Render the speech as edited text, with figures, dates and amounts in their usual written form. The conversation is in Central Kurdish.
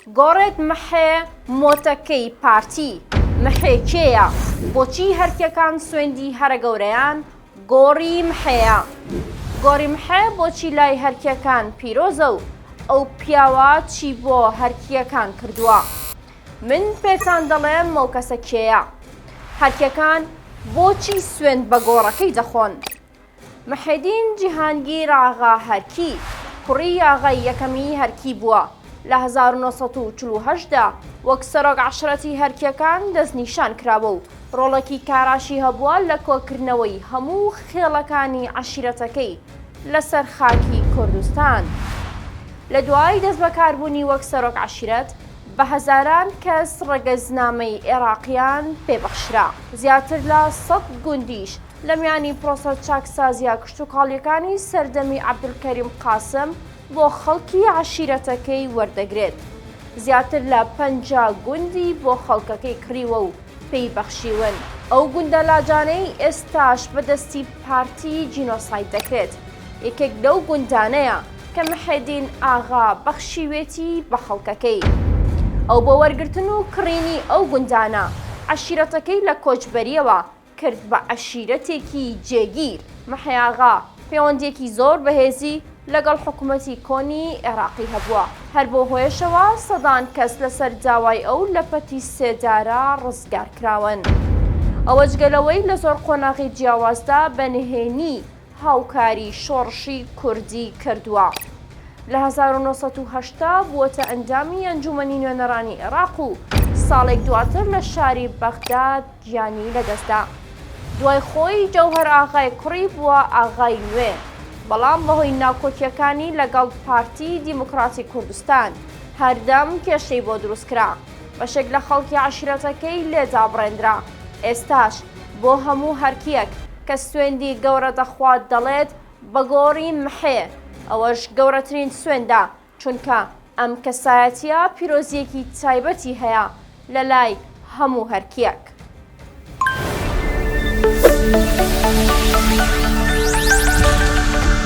گۆڕێت محێ مۆتەکەی پارتی محێ کێیە؟ بۆچی هەرکیەکان سوێندی هەرە گەورەیان گۆڕی محەیە؟ گۆڕی محێ بۆچی لای هەرکیەکان پیرۆزە و ئەو پیاوە چی بۆ هەرکیەکان کردووە؟ من پێتان دەڵێم ئەو کەسە کێیە؟ هەرکیەکان بۆچی سوێند بە گۆڕەکەی دەخۆن؟ محەدین جیهانگیر ئاغا هەرکی کوڕی ئاغای یەکەمی هەرکی بووە. لە 1948دا وەک سەرۆک عەشرەتی هەرکیەکان دەستنیشان کرابوو و ڕۆڵێکی کاراشی هەبووە لە کۆکردنەوەی هەموو خێڵەکانی عەشیرەتەکەی لەسەر خاکی کوردستان. لە دوای دەست بەکاربوونی وەک سەرۆک عەشیرەت بە هەزاران کەس ڕەگەزنامەی عێراقییان پێبەخشرا. زیاتر لە 100 گوندیش لە میانی پرۆسە چاکسازیە کشتوکاڵیەکانی سەردەمی عەبدولکەریم قاسم بۆ خەڵکی عەشیرەتەکەی وەردەگرێت. زیاتر لە 50 گوندی بۆ خەڵکەکەی کڕیوە و پێی بەخشیون. ئەو گوندە لاجانەی ئێستاش بەدەستی پارتی جینۆساید دەکرێت. یەکێک لەو گوندانەیە کە محەدین ئاغا بەخشیوێتی بە خەڵکەکەی. ئەو بۆ وەرگرتن و کڕینی ئەو گوندانە عەشیرەتەکەی لە کۆچبەریەوە کرد بە عەشیرەتێکی جێگیر. محەی ئاغا پەیوەندیەکی زۆر بەهێزی لەگەڵ حکوومەتی کۆنی عێراقی هەبووە. هەر بۆ هۆیشەوە سەدان کەس لەسەر داوای ئەو لە پەتی سێدارە ڕزگار کراون. ئەوە جگەلەوەی لە زۆر قۆناغی جیاوازدا بەنهێنی هاوکاری شۆڕشی کوردی کردووە. لە 1980 بووەتە ئەندامی ئەنجومەنی نوێنەرانی عێراق و ساڵێک دواتر لە شاری بەغداد گیانی لەدەستدا. دوای خۆی جەوهەر ئاغای کوڕی بووە ئاغای نوێ، بەڵام بەهۆی ناکۆکیەکانی لەگەڵ پارتی دیموکراتی کوردستان هەردەم کێشەی بۆ دروستکرا. بەشێک لە خەڵکی عەشیرەتەکەی لێدا بڕێندرا. ئێستاش بۆ هەموو هەرکیەک کە سوێندی گەورە دەخوات دەڵێت بە گۆڕی محێ. ئەوەش گەورەترین سوێندە، چونکە ئەم کەسایەتیە پیرۆزیەکی تایبەتی هەیە لە لای هەموو هەرکیەک.